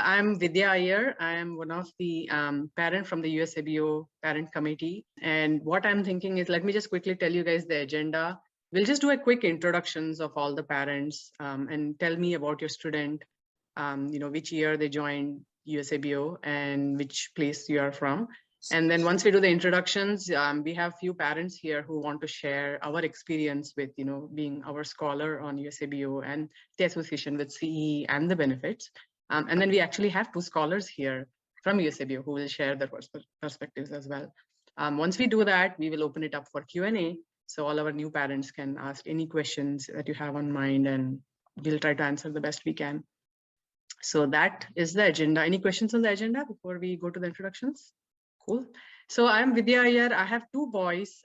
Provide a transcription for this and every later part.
I'm Vidya Iyer. I am one of the parent from the USABO parent committee. And what I'm thinking is, let me just quickly tell you guys the agenda. We'll just do a quick introductions of all the parents and tell me about your student, which year they joined USABO and which place you are from. And then once we do the introductions, we have few parents here who want to share our experience with, being our scholar on USABO and the association with CEE and the benefits. And then we actually have two scholars here from USABO who will share their perspectives as well. Once we do that, we will open it up for Q&A. So all our new parents can ask any questions that you have on mind, and we'll try to answer the best we can. So that is the agenda. Any questions on the agenda before we go to the introductions? Cool. So I'm Vidya Iyer. I have two boys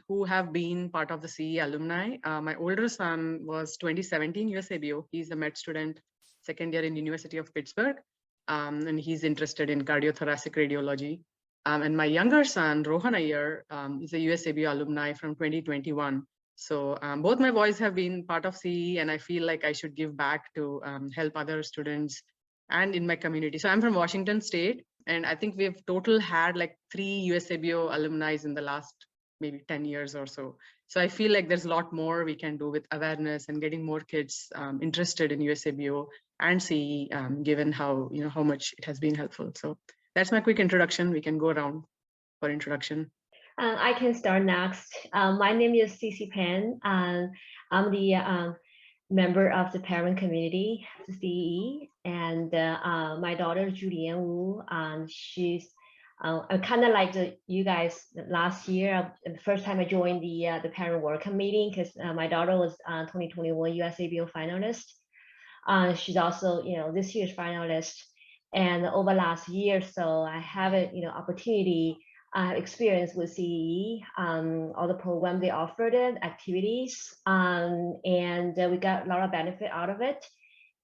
who have been part of the CEE alumni. My older son was 2017 USABO. He's a med student, second year in University of Pittsburgh, and he's interested in cardiothoracic radiology. And my younger son, Rohan Iyer, is a USABO alumni from 2021. So both my boys have been part of CEE, and I feel like I should give back to help other students and in my community. So I'm from Washington State, and I think we've total had like 3 USABO alumni in the last maybe 10 years or so. So I feel like there's a lot more we can do with awareness and getting more kids interested in USABO and CEE, given how much it has been helpful. So that's my quick introduction. We can go around for introduction. I can start next. My name is Cici Pan, and I'm the member of the parent community, the CEE, and my daughter Julianne Wu. She's kind of like you guys last year. The first time I joined the parent work meeting, because my daughter was 2021 USABO finalist. She's also this year's finalist, and over last year, so I have a opportunity. Experience with CEE, all the programs they offered it, activities, and we got a lot of benefit out of it.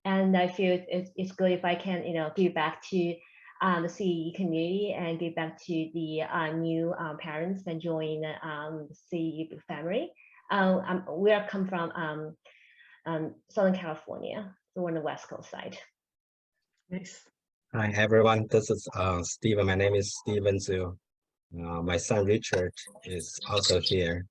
And I feel it's good if I can, give back to the CEE community and give back to the new parents that join the CEE family. We come from Southern California, so we're on the West Coast side. Nice. Hi everyone, this is Steven. My name is Steven Zhu. My son Richard is also here.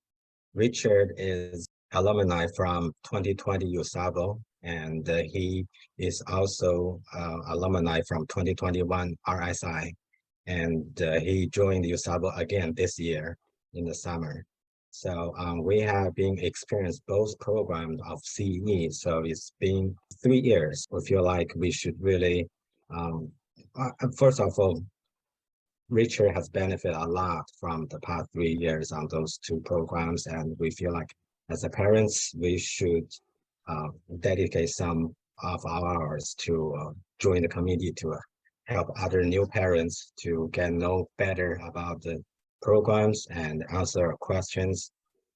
Richard is alumni from 2020 USABO, and he is also alumni from 2021 RSI, and he joined USABO again this year in the summer. So we have been experienced both programs of CEE, so it's been 3 years. We feel like we should really, first of all, Richard has benefited a lot from the past 3 years on those 2 programs, and we feel like as a parents, we should dedicate some of our hours to join the community to help other new parents to get to know better about the programs and answer questions,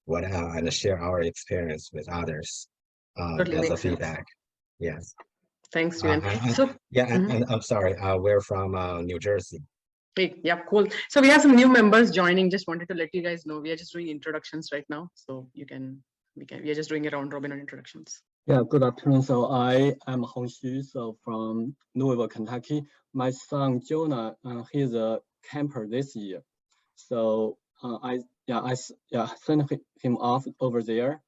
and share our experience with others as a feedback. Yes. Thanks, Julian. And I'm sorry, we're from New Jersey. Yeah, cool. So we have some new members joining. Just wanted to let you guys know we are just doing introductions right now. So we are just doing a round robin on introductions. Yeah, good afternoon. So I am Hong Xu, so from Louisville, Kentucky. My son Jonah, he's a camper this year. So I sent him off over there,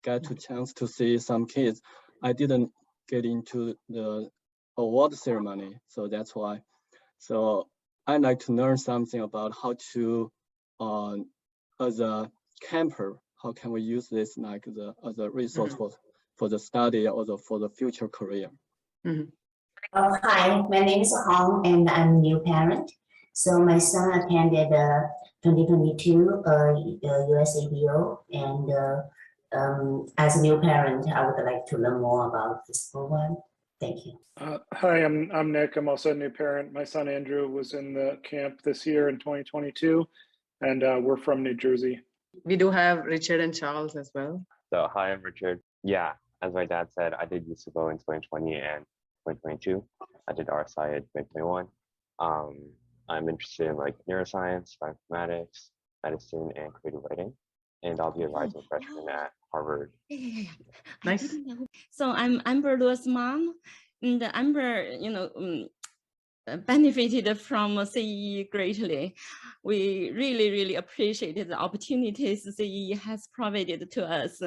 got a chance to see some kids. I didn't get into the award ceremony, so that's why. So I'd like to learn something about how to, as a camper, how can we use this like as a resource for the study or for the future career. Hi, my name is Hong, and I'm a new parent. So my son attended 2022 USABO, and as a new parent, I would like to learn more about this program. Thank you. Hi, I'm Nick. I'm also a new parent. My son Andrew was in the camp this year in 2022, and we're from New Jersey. We do have Richard and Charles as well. So hi, I'm Richard. Yeah, as my dad said, I did USABO in 2020 and 2022. I did RSI in 2021. I'm interested in like neuroscience, bioinformatics, medicine, and creative writing, and I'll be a rising freshman at Harvard. Nice. So I'm Amber Lu's mom, and Amber, benefited from CEE greatly. We really appreciate the opportunities CEE has provided to us.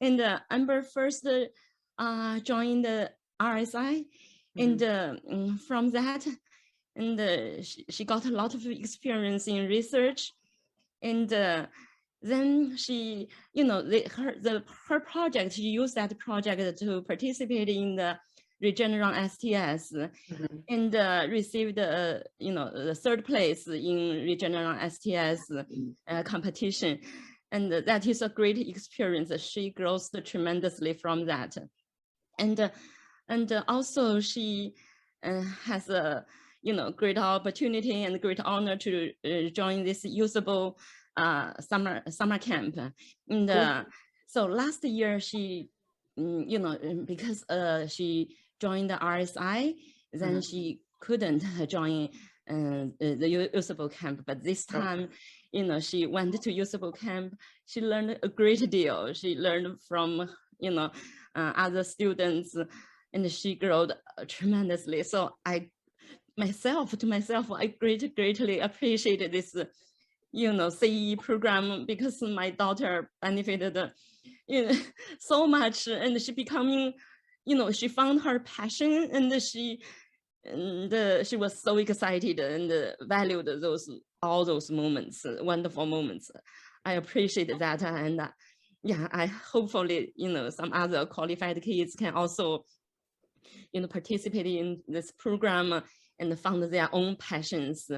And Amber first joined the RSI, and from that, and she got a lot of experience in research, and then she, her project, she used that project to participate in the Regeneron STS, and received, the third place in Regeneron STS competition. And that is a great experience. She grows tremendously from that. And also she has a, great opportunity and great honor to join this USABO summer camp. And Cool. so last year she, because she joined the RSI, then she couldn't join the USABO camp. But this time, she went to USABO camp. She learned a great deal. She learned from, other students, and she grew tremendously. So I greatly appreciate this, CEE program, because my daughter benefited, so much, and she becoming, she found her passion, and she was so excited and valued all those moments, wonderful moments. I appreciate that, and yeah, I hopefully, some other qualified kids can also, participate in this program and found their own passions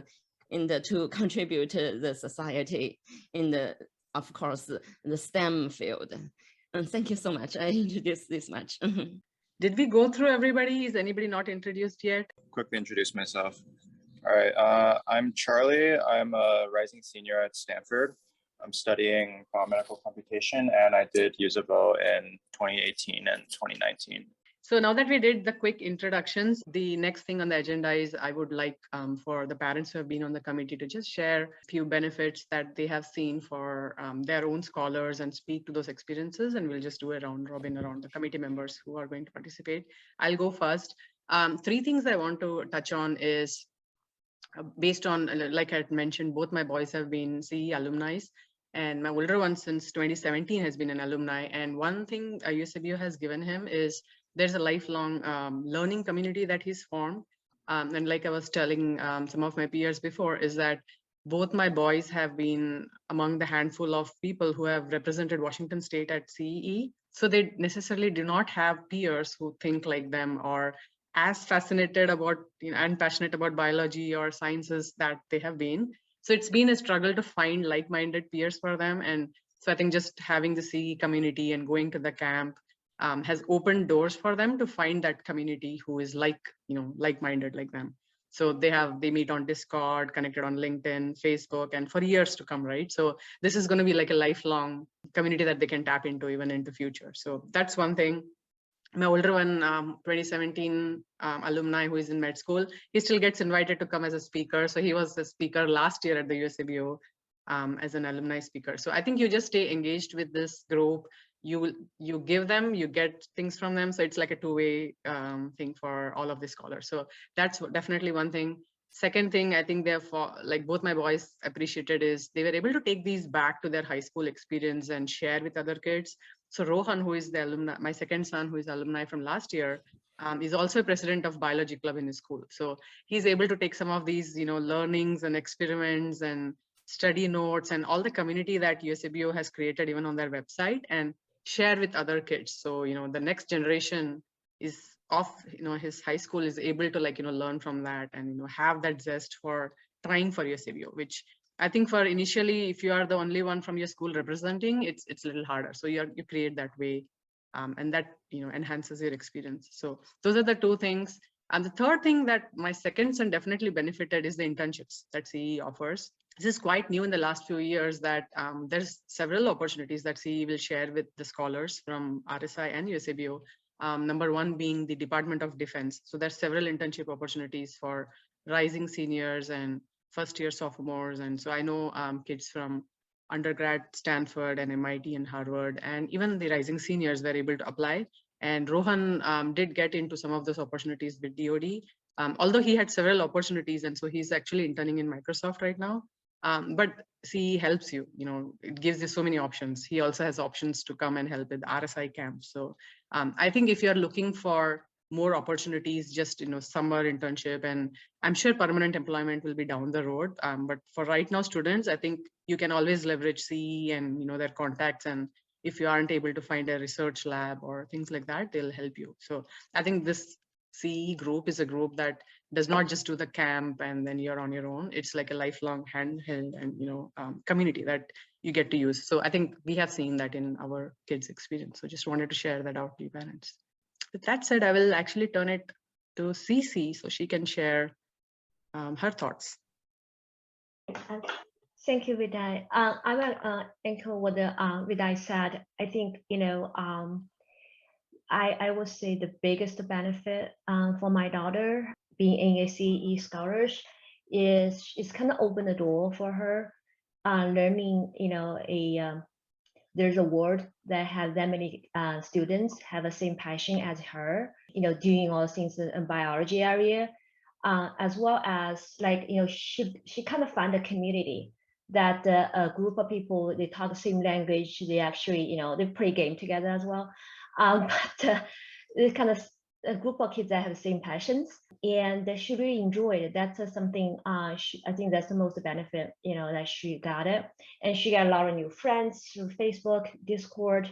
and to contribute to the society in the, of course, the STEM field. And thank you so much. I introduced this much. Did we go through everybody? Is anybody not introduced yet? Quickly introduce myself. All right, I'm Charlie. I'm a rising senior at Stanford. I'm studying biomedical computation, and I did USABO in 2018 and 2019. So now that we did the quick introductions, the next thing on the agenda is I would like for the parents who have been on the committee to just share a few benefits that they have seen for their own scholars and speak to those experiences. And we'll just do a round robin around the committee members who are going to participate. I'll go first. 3 things I want to touch on is based on, like I had mentioned, both my boys have been CEE alumni. And my older one since 2017 has been an alumni. And one thing USABO has given him is there's a lifelong learning community that he's formed. And like I was telling some of my peers before, is that both my boys have been among the handful of people who have represented Washington State at CEE. So they necessarily do not have peers who think like them or as fascinated about, and passionate about biology or sciences that they have been. So it's been a struggle to find like-minded peers for them. And so I think just having the CEE community and going to the camp has opened doors for them to find that community who is like-minded like them. So they meet on Discord, connected on LinkedIn, Facebook, and for years to come, right? So this is going to be like a lifelong community that they can tap into even into future. So that's one thing. My older one, 2017 alumni who is in med school, he still gets invited to come as a speaker. So he was a speaker last year at the USABO as an alumni speaker. So I think you just stay engaged with this group. You give them, you get things from them. So it's like a two-way thing for all of the scholars. So that's definitely one thing. Second thing, I think like both my boys appreciated is they were able to take these back to their high school experience and share with other kids. So Rohan, who is the alumni, my second son, who is alumni from last year, is also a president of biology club in his school. So he's able to take some of these, learnings and experiments and study notes and all the community that USABO has created even on their website and share with other kids. So, the next generation is of, his high school is able to learn from that and, have that zest for trying for USABO, which I think for initially, if you are the only one from your school representing, it's a little harder. So you create that way and that, enhances your experience. So those are the 2 things. And the third thing that my second son definitely benefited is the internships that CEE offers. This is quite new in the last few years that there's several opportunities that CEE will share with the scholars from RSI and USABO. Number 1 being the Department of Defense. So there's several internship opportunities for rising seniors and first-year sophomores. And so I know kids from undergrad, Stanford and MIT and Harvard, and even the rising seniors were able to apply. And Rohan did get into some of those opportunities with DoD. although he had several opportunities, and so he's actually interning in Microsoft right now. But CEE helps you, it gives you so many options. He also has options to come and help with RSI camps. So I think if you're looking for more opportunities, just summer internship, and I'm sure permanent employment will be down the road. But for right now, students, I think you can always leverage CEE and their contacts, and if you aren't able to find a research lab or things like that, they'll help you. So I think this CEE group is a group that does not just do the camp and then you're on your own. It's like a lifelong handheld and community that you get to use. So I think we have seen that in our kids' experience. So just wanted to share that out to you parents. With that said, I will actually turn it to Cece so she can share her thoughts. Thank you, Viday. I will echo what Viday said. I think, I would say the biggest benefit for my daughter being a CEE scholar is it's kind of opened the door for her learning, there's a world that has that many students have the same passion as her, doing all things in biology area, as well as she kind of found a community that a group of people, they talk the same language, they actually, they play game together as well. But it's kind of a group of kids that have the same passions, and she really enjoyed it. That's something I think that's the most benefit, that she got it, and she got a lot of new friends through Facebook, Discord.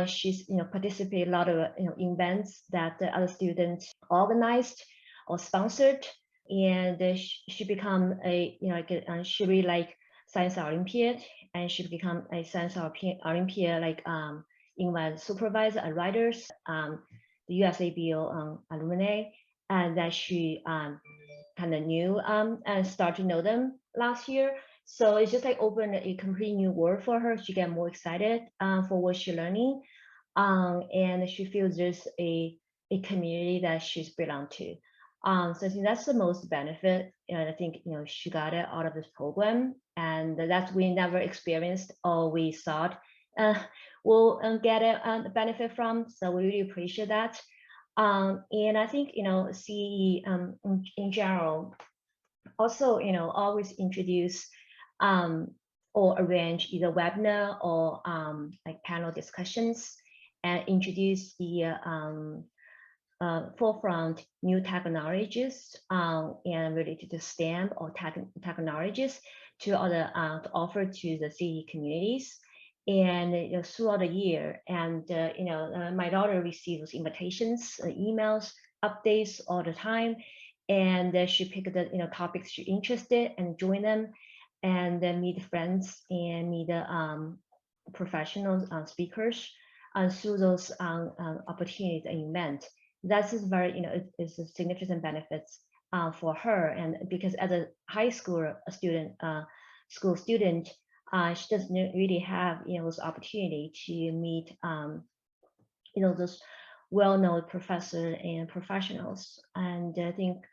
She's participated a lot of events that the other students organized or sponsored, and she become a she really like science Olympiad, and she become a science Olympiad invite supervisor and writers, the USABO alumni, and that she kind of knew and started to know them last year. So it's just opened a complete new world for her. She get more excited for what she's learning, and she feels there's a community that she's belong to. So I think that's the most benefit. I think she got it out of this program, and that we never experienced or we thought will get a benefit from. So we really appreciate that. And I think CEE in general also always introduce or arrange either webinar or panel discussions, and introduce the forefront new technologies and related to STEM or technologies to other to offer to the CEE communities. And throughout the year, and my daughter receives invitations, emails, updates all the time, and she picked the topics she's interested and join them, and then meet friends and meet professional speakers through those opportunities and events. That's just very it's a significant benefits for her, and because as a high school student, she doesn't really have this opportunity to meet those well-known professors and professionals. And I think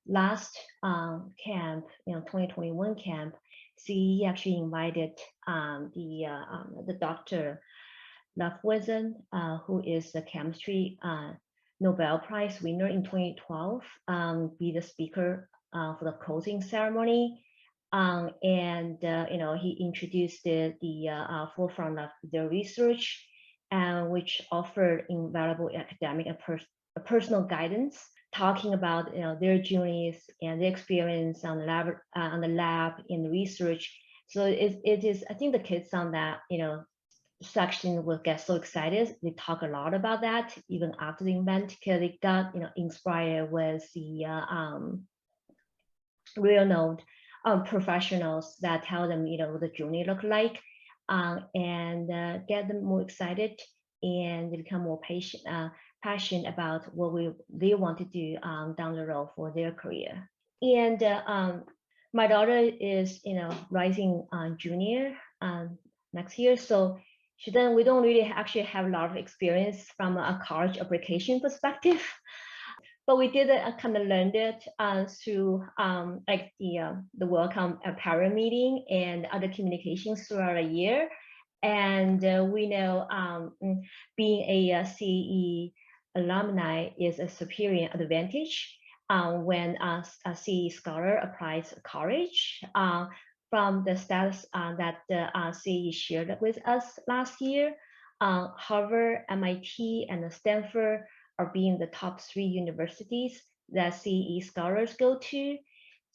last camp, 2021 camp, CEE actually invited the Dr. Lafwesen, who is the chemistry Nobel Prize winner in 2012, be the speaker for the closing ceremony. And he introduced the forefront of the research, which offered invaluable academic and personal guidance, talking about their journeys and their experience on the lab in the research. So it is, I think the kids on that section will get so excited. They talk a lot about that even after the event, because they got inspired with the real known professionals that tell them what the journey look like, and get them more excited, and they become more passionate about what they want to do down the road for their career. And my daughter is rising junior next year, so we don't really actually have a lot of experience from a college application perspective. But we did kind of learned it through like the welcome parent meeting and other communications throughout a year. And we know being a CEE alumni is a superior advantage when a CEE scholar applies college. From the status that the CEE shared with us last year, Harvard, MIT, and Stanford are being the top 3 universities that CEE scholars go to.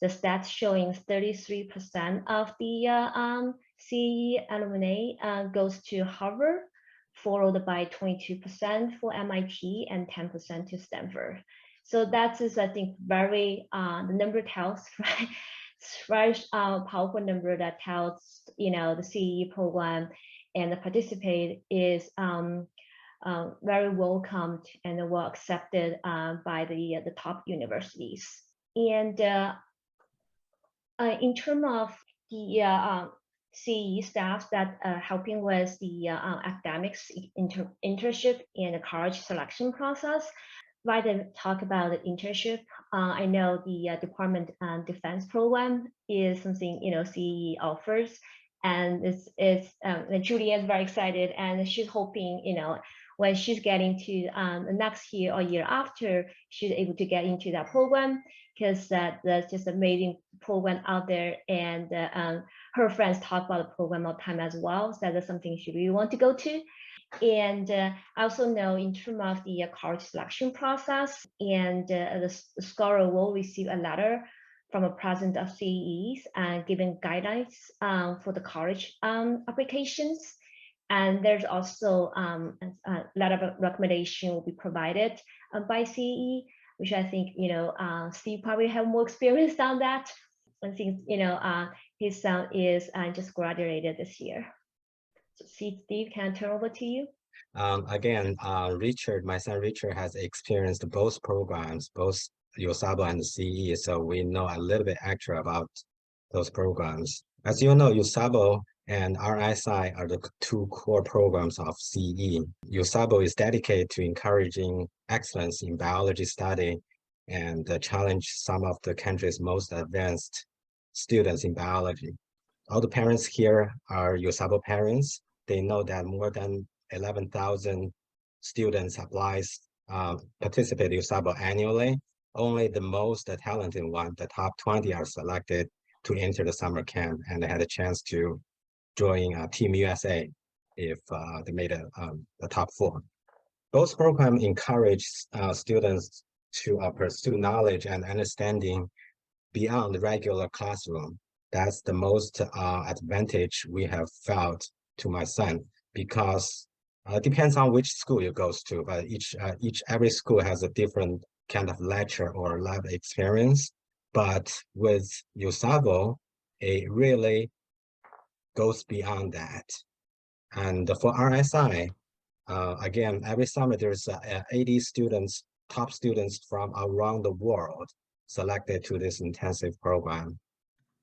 The stats showing 33% of the CEE alumni goes to Harvard, followed by 22% for MIT and 10% to Stanford. So that is, I think, very, the number tells, right? It's very powerful number that tells, the CEE program and the participate is very welcomed and well accepted by the top universities. And in terms of the CEE staff that helping with the academics internship and the college selection process, rather than talk about the internship, I know the Department Defense program is something CEE offers, and Julia is very excited, and she's hoping when she's getting to the next year or year after, she's able to get into that program, because that's just amazing program out there, and her friends talk about the program all the time as well, so that's something she really want to go to. And I also know in terms of the college selection process, and the scholar will receive a letter from a president of CEEs giving guidelines for the college applications. And there's also a lot of recommendation will be provided by CEE, which I think, Steve probably have more experience on that. And since, his son is just graduated this year. So Steve, can I turn over to you? Again, Richard, my son Richard has experienced both programs, both USABO and CEE, so we know a little bit extra about those programs. As you know, USABO and RSI are the 2 core programs of CEE. USABO is dedicated to encouraging excellence in biology study and challenge some of the country's most advanced students in biology. All the parents here are USABO parents. They know that more than 11,000 students participate in USABO annually. Only the most talented one, the top 20, are selected to enter the summer camp, and they had a chance to join Team USA if they made the top 4. Both programs encourage students to pursue knowledge and understanding beyond the regular classroom. That's the most advantage we have felt to my son, because it depends on which school you go to, but every school has a different kind of lecture or lab experience. But with USABO, it really goes beyond that. And for RSI, again, every summer there's 80 students, top students from around the world selected to this intensive program.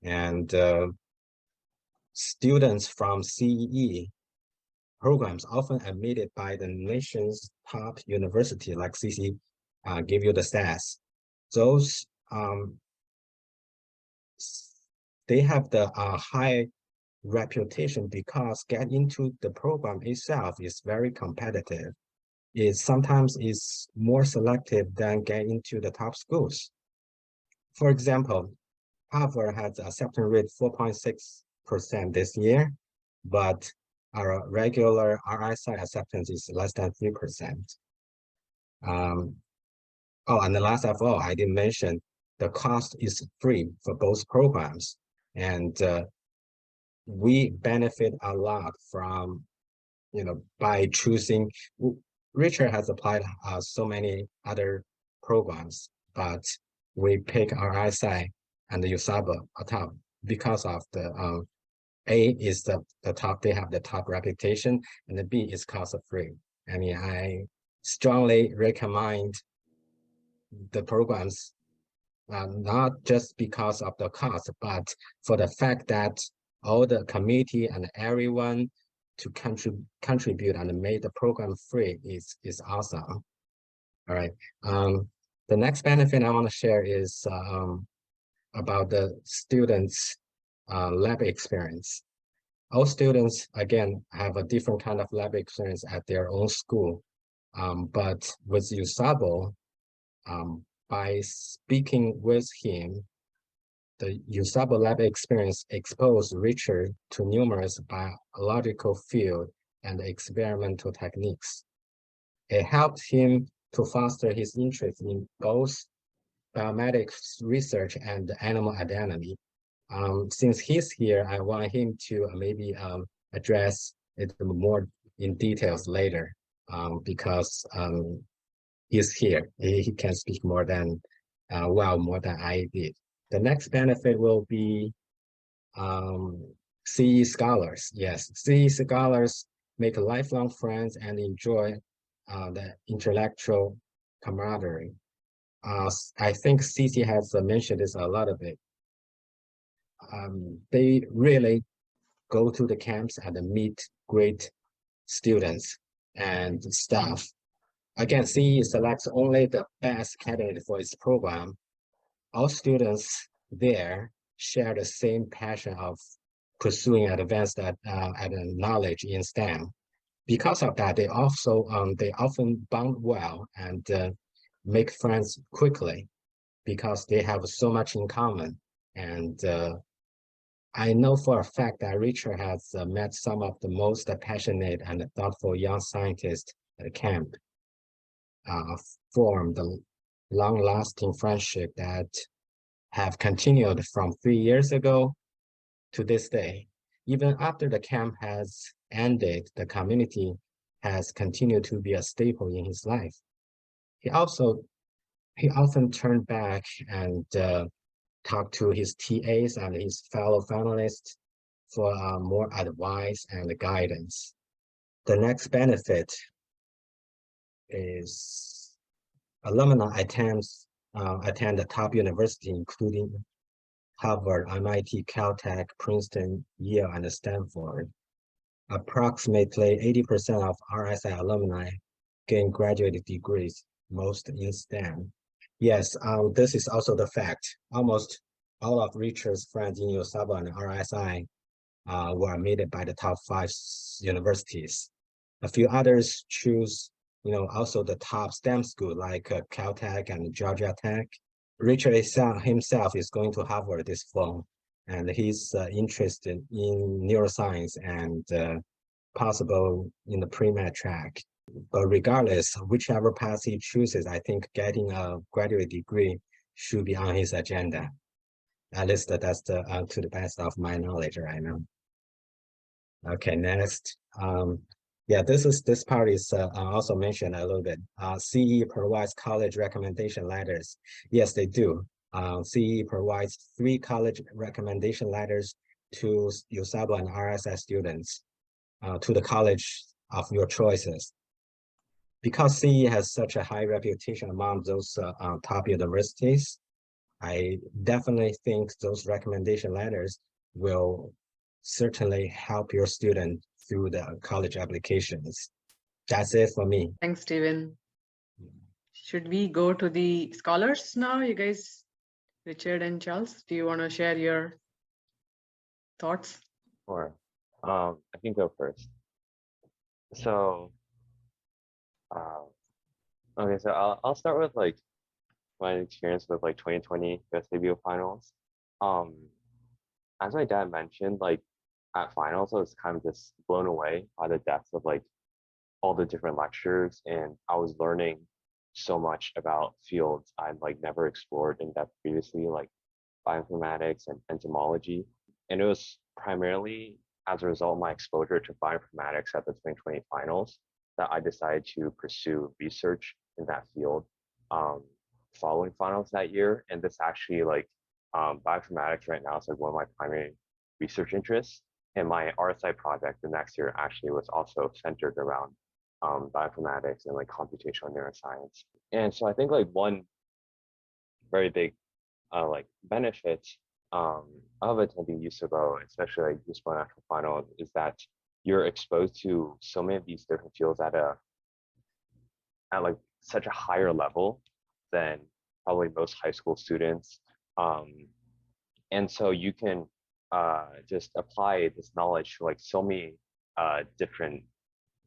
And students from CEE programs often admitted by the nation's top university, like CC give you the stats. Those they have the high reputation because getting into the program itself is very competitive. It sometimes is more selective than getting into the top schools. For example, Harvard has acceptance rate 4.6% this year, but our regular RSI acceptance is less than 3%. Oh, and the last of all, I didn't mention, the cost is free for both programs. And we benefit a lot from, by choosing, Richard has applied so many other programs, but we pick RSI and the USABO top because of the A is the top, they have the top reputation, and the B is cost free. I mean, I strongly recommend the programs, not just because of the cost, but for the fact that all the committee and everyone to contribute and make the program free is awesome. All right. The next benefit I want to share is about the students' lab experience. All students, again, have a different kind of lab experience at their own school. But with USABO, by speaking with him, the USABO lab experience exposed Richard to numerous biological field and experimental techniques. It helped him to foster his interest in both biomedics research and animal anatomy. Since he's here, I want him to maybe address it more in details later, because he's here. He can speak more than more than I did. The next benefit will be CE scholars. Yes, CE scholars make lifelong friends and enjoy the intellectual camaraderie. I think CC has mentioned this a lot of it. They really go to the camps and meet great students and staff. Again, CE selects only the best candidate for its program. All students there share the same passion of pursuing advanced knowledge in STEM. Because of that, they often bond well and make friends quickly because they have so much in common. And I know for a fact that Richard has met some of the most passionate and thoughtful young scientists at the camp, formed a long-lasting friendship that have continued from 3 years ago to this day. Even after the camp has ended, the community has continued to be a staple in his life. He often turned back and talked to his TAs and his fellow finalists for more advice and guidance. The next benefit is alumni attend the top university, including Harvard, MIT, Caltech, Princeton, Yale, and Stanford. Approximately 80% of RSI alumni gain graduate degrees, most in STEM. Yes, this is also the fact. Almost all of Richard's friends in USABO and RSI were admitted by the top 5 universities. A few others choose, also the top STEM school like Caltech and Georgia Tech. Richard himself is going to Harvard this fall, and he's interested in neuroscience and possible in the pre-med track. But regardless, whichever path he chooses, I think getting a graduate degree should be on his agenda. At least that's to the best of my knowledge right now. Okay, next. Yeah, this part is also mentioned a little bit. CE provides college recommendation letters. Yes, they do. CE provides 3 college recommendation letters to USABO and RSI students to the college of your choices. Because CE has such a high reputation among those top universities, I definitely think those recommendation letters will certainly help your student through the college applications. That's it for me. Thanks, Steven. Should we go to the scholars now? You guys, Richard and Charles, do you want to share your thoughts? Sure. I can go first. So, okay, so I'll start with like my experience with like 2020 USABO finals. As my dad mentioned, like at finals, I was kind of just blown away by the depth of like all the different lectures, and I was learning so much about fields I'd like never explored in depth previously, like bioinformatics and entomology. And it was primarily as a result of my exposure to bioinformatics at the 2020 finals that I decided to pursue research in that field following finals that year. And this actually like bioinformatics right now is like one of my primary research interests. And my RSI project the next year actually was also centered around bioinformatics and like computational neuroscience. And so I think like one very big like benefit of attending USABO, especially like USABO National Final, is that you're exposed to so many of these different fields at like such a higher level than probably most high school students. And so you can just apply this knowledge to like so many different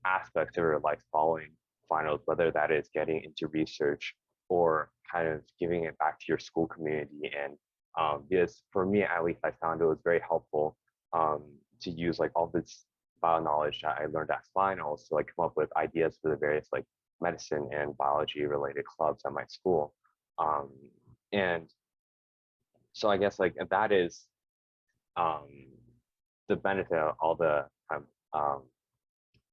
aspects of your life following finals, whether that is getting into research or kind of giving it back to your school community. And because for me, at least, I found it was very helpful to use like all this bio knowledge that I learned at finals to like come up with ideas for the various like medicine and biology related clubs at my school. And so I guess like that is the benefit of all the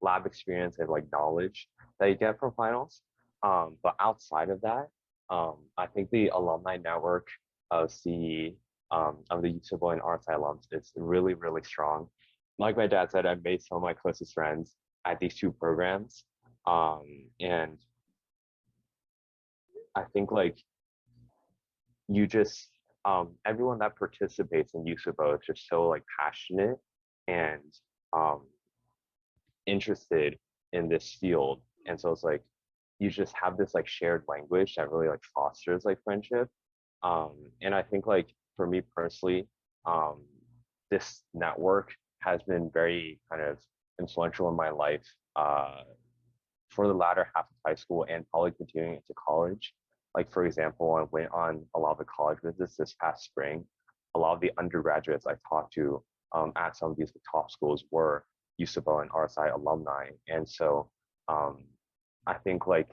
lab experience and like knowledge that you get from finals. But outside of that, I think the alumni network of CEE, of the USABO and RSI alums is really, really strong. Like my dad said, I've made some of my closest friends at these two programs. And I think like you just, everyone that participates in USABO is just so like passionate and interested in this field. And so it's like, you just have this like shared language that really like fosters like friendship. And I think like for me personally, this network has been very kind of influential in my life for the latter half of high school and probably continuing into college. Like for example, I went on a lot of the college visits this past spring. A lot of the undergraduates I talked to at some of these top schools were USABO and RSI alumni. And so I think like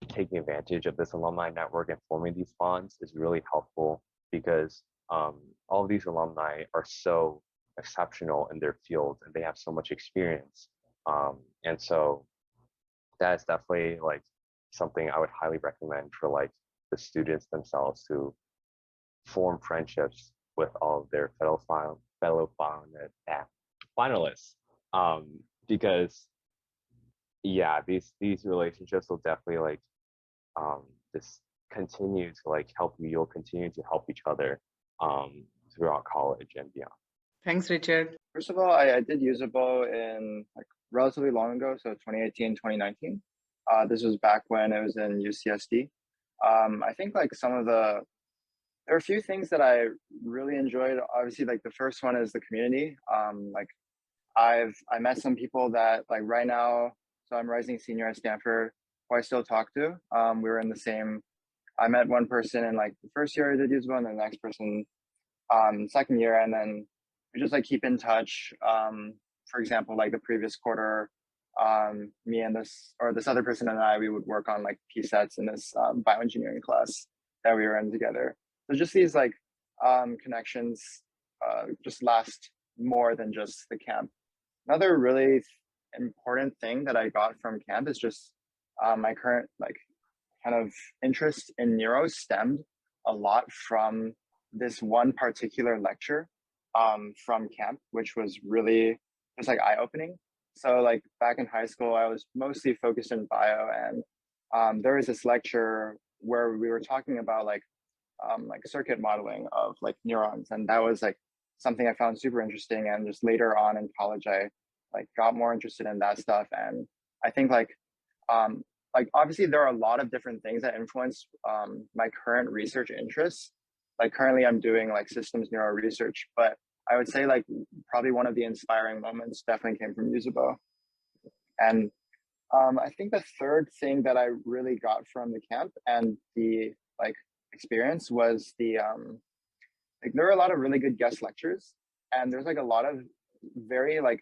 taking advantage of this alumni network and forming these bonds is really helpful because all of these alumni are so exceptional in their field and they have so much experience. And so that is definitely like something I would highly recommend for like the students themselves to form friendships with all of their fellow finalists. Because yeah, these relationships will definitely like just continue to like help you. You'll continue to help each other throughout college and beyond. Thanks, Richard. First of all, I did USABO in like relatively long ago, so 2018, 2019. This was back when it was in UCSD. I think like there are a few things that I really enjoyed. Obviously, like the first one is the community. Like I met some people that like right now, so I'm rising senior at Stanford, who I still talk to. We were in the same, I met one person in like the first year I did USABO and the next person second year, and then we just like keep in touch. For example, like the previous quarter, me and this other person and I, we would work on like P-sets in this bioengineering class that we were in together. So just these like connections just last more than just the camp. Another really important thing that I got from camp is just my current like kind of interest in neuro stemmed a lot from this one particular lecture from camp, which was really just like eye-opening. So like back in high school, I was mostly focused in bio, and there was this lecture where we were talking about like circuit modeling of like neurons, and that was like something I found super interesting. And just later on in college, I like got more interested in that stuff. And I think like obviously there are a lot of different things that influence my current research interests. Like currently I'm doing like systems neuro research, but I would say like probably one of the inspiring moments definitely came from USABO. And I think the third thing that I really got from the camp and the like experience was the like there were a lot of really good guest lectures, and there's like a lot of very like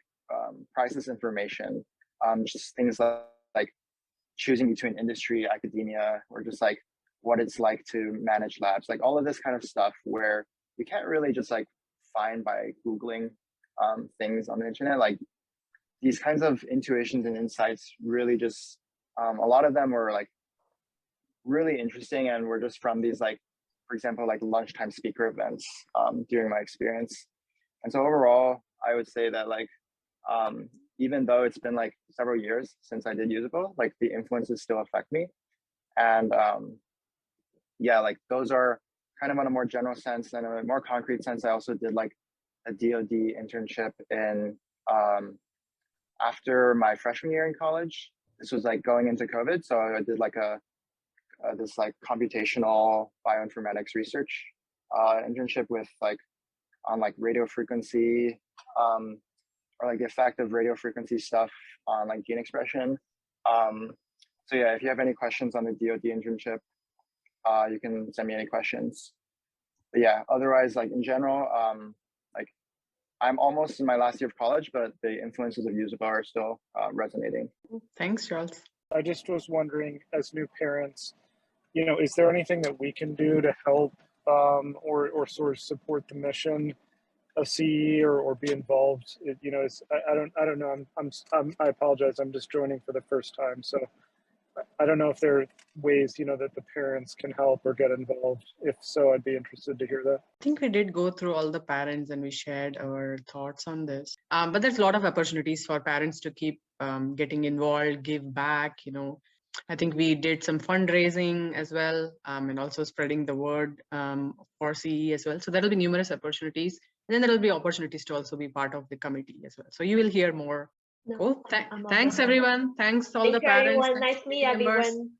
priceless information, just things like choosing between industry, academia, or just like what it's like to manage labs, like all of this kind of stuff where you can't really just like find by Googling things on the internet. Like these kinds of intuitions and insights really just, a lot of them were like really interesting and were just from these like, for example, like lunchtime speaker events during my experience. And so overall, I would say that like, even though it's been like several years since I did USABO, like the influences still affect me. And yeah, like those are kind of on a more general sense. And in a more concrete sense, I also did like a DoD internship in after my freshman year in college. This was like going into COVID. So I did like this like computational bioinformatics research internship with like on like radio frequency or like the effect of radio frequency stuff on like gene expression. So yeah, if you have any questions on the DoD internship, You can send me any questions. But yeah, otherwise, like in general, like I'm almost in my last year of college, but the influences of USABO are still resonating. Thanks, Charles. I just was wondering, as new parents, you know, is there anything that we can do to help or sort of support the mission of CEE or be involved? You know, I don't know. I apologize. I'm just joining for the first time, so I don't know if there are ways, you know, that the parents can help or get involved. If so, I'd be interested to hear that. I think we did go through all the parents and we shared our thoughts on this. But there's a lot of opportunities for parents to keep getting involved, give back, you know. I think we did some fundraising as well, and also spreading the word for CEE as well. So there'll be numerous opportunities. And then there'll be opportunities to also be part of the committee as well. So you will hear more. No, Cool. I'm all Thanks, done. everyone. Thanks all Thank the you, parents. everyone. Nice to meet members. everyone.